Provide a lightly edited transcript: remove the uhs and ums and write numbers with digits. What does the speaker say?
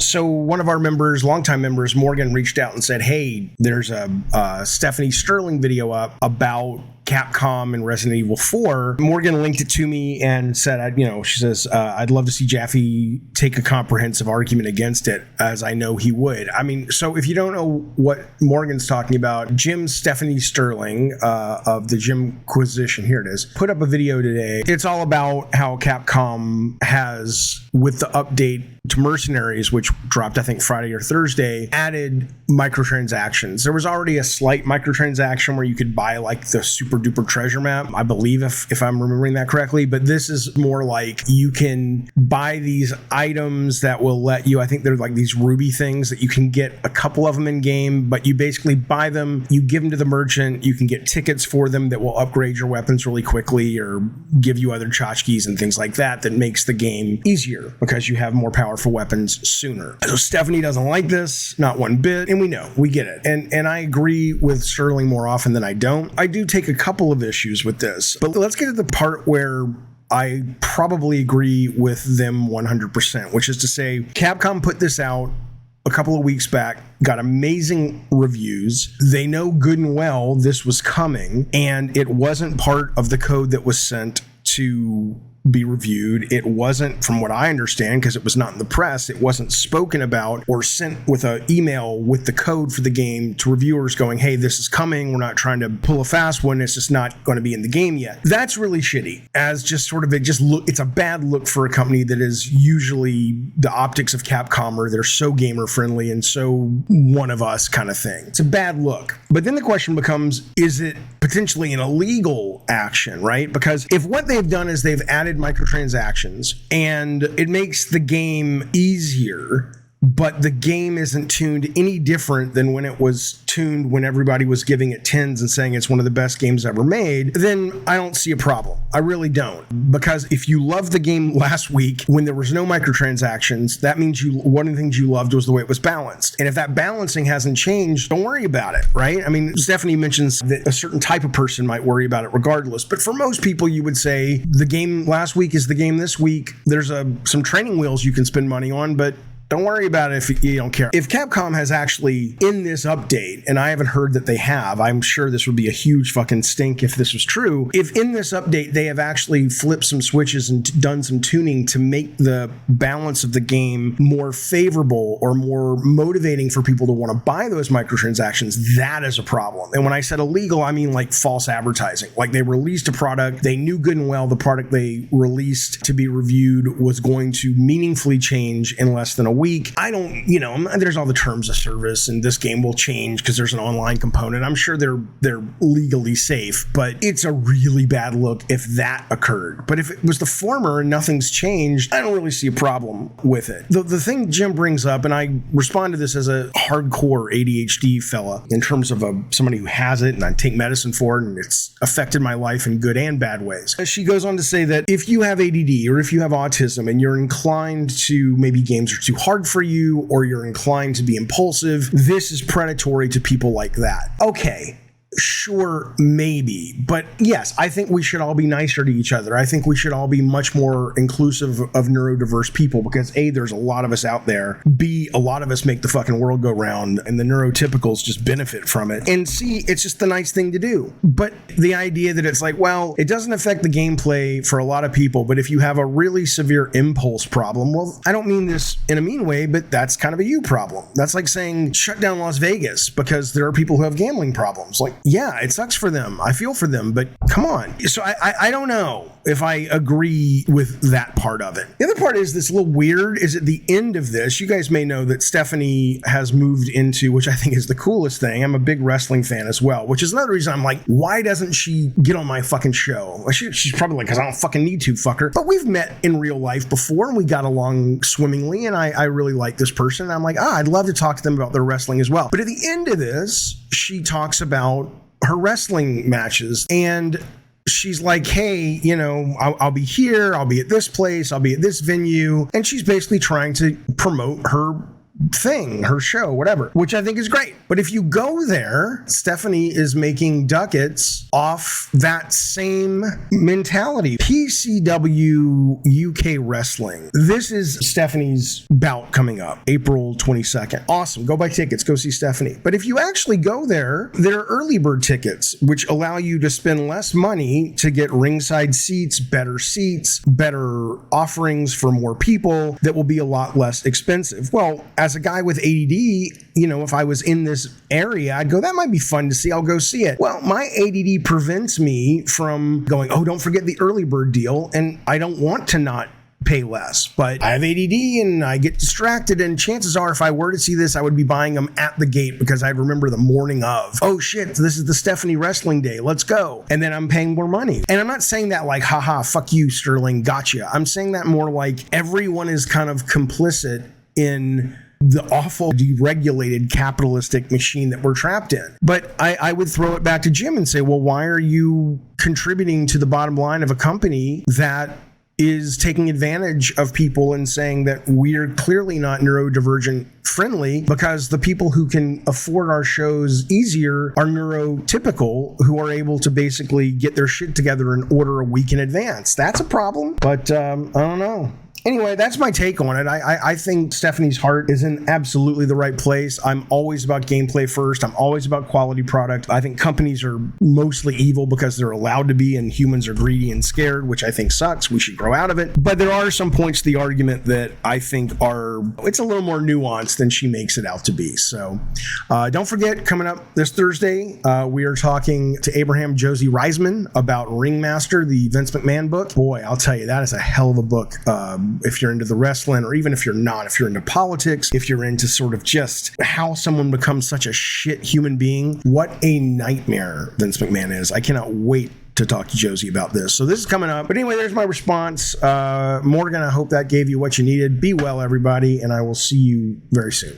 So one of our members, longtime members, Morgan, reached out and said, hey, there's a Stephanie Sterling video up about Capcom and Resident Evil 4. Morgan linked it to me and said, she says, I'd love to see Jaffe take a comprehensive argument against it, as I know he would. I mean, so if you don't know what Morgan's talking about, Jim Stephanie Sterling of the Jimquisition, here it is, put up a video today. It's all about how Capcom has, with the update to Mercenaries, which dropped, I think, Friday or Thursday, added microtransactions. There was already a slight microtransaction where you could buy like the super duper treasure map, I believe, if I'm remembering that correctly, but this is more like you can buy these items that will let you, I think they're like these ruby things that you can get a couple of them in game, but you basically buy them, you give them to the merchant, you can get tickets for them that will upgrade your weapons really quickly or give you other tchotchkes and things like that makes the game easier because you have more powerful weapons sooner. So Stephanie doesn't like this, not one bit, and we get it. And I agree with Sterling more often than I don't. I do take a couple of issues with this, but let's get to the part where I probably agree with them 100%, which is to say Capcom put this out a couple of weeks back, got amazing reviews. They know good and well this was coming, and it wasn't part of the code that was sent to be reviewed. It wasn't, from what I understand, because it was not in the press, it wasn't spoken about or sent with an email with the code for the game to reviewers going, hey, this is coming. We're not trying to pull a fast one. It's just not going to be in the game yet. That's really shitty, as just sort of it's a bad look for a company that is usually the optics of Capcom, or they're so gamer friendly and so one of us kind of thing. It's a bad look. But then the question becomes, is it potentially an illegal action, right? Because if what they've done is they've added microtransactions and it makes the game easier, but the game isn't tuned any different than when it was tuned when everybody was giving it 10s and saying it's one of the best games ever made, then I don't see a problem. I really don't. Because if you loved the game last week when there was no microtransactions, that means one of the things you loved was the way it was balanced. And if that balancing hasn't changed, don't worry about it, right? I mean, Stephanie mentions that a certain type of person might worry about it regardless. But for most people, you would say the game last week is the game this week. There's some training wheels you can spend money on, but don't worry about it if you don't care. If Capcom has actually, in this update, and I haven't heard that they have, I'm sure this would be a huge fucking stink if this was true. If in this update they have actually flipped some switches and done some tuning to make the balance of the game more favorable or more motivating for people to want to buy those microtransactions, that is a problem. And when I said illegal, I mean like false advertising. Like they released a product, they knew good and well the product they released to be reviewed was going to meaningfully change in less than a week. I don't, there's all the terms of service, and this game will change because there's an online component. I'm sure they're legally safe, but it's a really bad look if that occurred. But if it was the former and nothing's changed, I don't really see a problem with it. The thing Jim brings up, and I respond to this as a hardcore ADHD fella in terms of somebody who has it, and I take medicine for it, and it's affected my life in good and bad ways. She goes on to say that if you have ADD or if you have autism and you're inclined to, maybe games are too hard for you, or you're inclined to be impulsive, this is predatory to people like that. Okay. Sure, maybe. But yes, I think we should all be nicer to each other. I think we should all be much more inclusive of neurodiverse people because A, there's a lot of us out there. B, a lot of us make the fucking world go round and the neurotypicals just benefit from it. And C, it's just the nice thing to do. But the idea that it's like, well, it doesn't affect the gameplay for a lot of people, but if you have a really severe impulse problem, well, I don't mean this in a mean way, but that's kind of a you problem. That's like saying shut down Las Vegas because there are people who have gambling problems. Like, yeah, it sucks for them. I feel for them, but come on. So I don't know if I agree with that part of it. The other part is this little weird is at the end of this, you guys may know that Stephanie has moved into, which I think is the coolest thing. I'm a big wrestling fan as well, which is another reason I'm like, why doesn't she get on my fucking show? She's probably like, because I don't fucking need to, fucker. But we've met in real life before and we got along swimmingly, and I really like this person. And I'm like, I'd love to talk to them about their wrestling as well. But at the end of this, she talks about her wrestling matches, and she's like, hey, I'll be here, I'll be at this place, I'll be at this venue, and she's basically trying to promote her thing, her show, whatever, which I think is great. But if you go there, Stephanie is making ducats off that same mentality. PCW UK Wrestling. This is Stephanie's bout coming up, April 22nd. Awesome. Go buy tickets. Go see Stephanie. But if you actually go there are early bird tickets, which allow you to spend less money to get ringside seats, better offerings for more people that will be a lot less expensive. Well, as a guy with ADD, if I was in this area, I'd go, that might be fun to see. I'll go see it. Well, my ADD prevents me from going, oh, don't forget the early bird deal. And I don't want to not pay less, but I have ADD and I get distracted, and chances are if I were to see this, I would be buying them at the gate because I'd remember the morning of, oh shit, this is the Stephanie Wrestling Day, let's go. And then I'm paying more money. And I'm not saying that like, haha, fuck you, Sterling, gotcha. I'm saying that more like everyone is kind of complicit in the awful deregulated capitalistic machine that we're trapped in. But I would throw it back to Jim and say, well, why are you contributing to the bottom line of a company that is taking advantage of people and saying that we're clearly not neurodivergent friendly because the people who can afford our shows easier are neurotypical, who are able to basically get their shit together and order a week in advance. That's a problem, but I don't know. Anyway, that's my take on it. I think Stephanie's heart is in absolutely the right place. I'm always about gameplay first. I'm always about quality product. I think companies are mostly evil because they're allowed to be, and humans are greedy and scared, which I think sucks. We should grow out of it. But there are some points to the argument that I think it's a little more nuanced than she makes it out to be. So don't forget, coming up this Thursday, we are talking to Abraham Josie Reisman about Ringmaster, the Vince McMahon book. Boy, I'll tell you, that is a hell of a book. If you're into the wrestling, or even if you're not, if you're into politics, if you're into sort of just how someone becomes such a shit human being, what a nightmare Vince McMahon is. I cannot wait to talk to Josie about this. So this is coming up. But anyway, there's my response. Morgan, I hope that gave you what you needed. Be well, everybody, and I will see you very soon.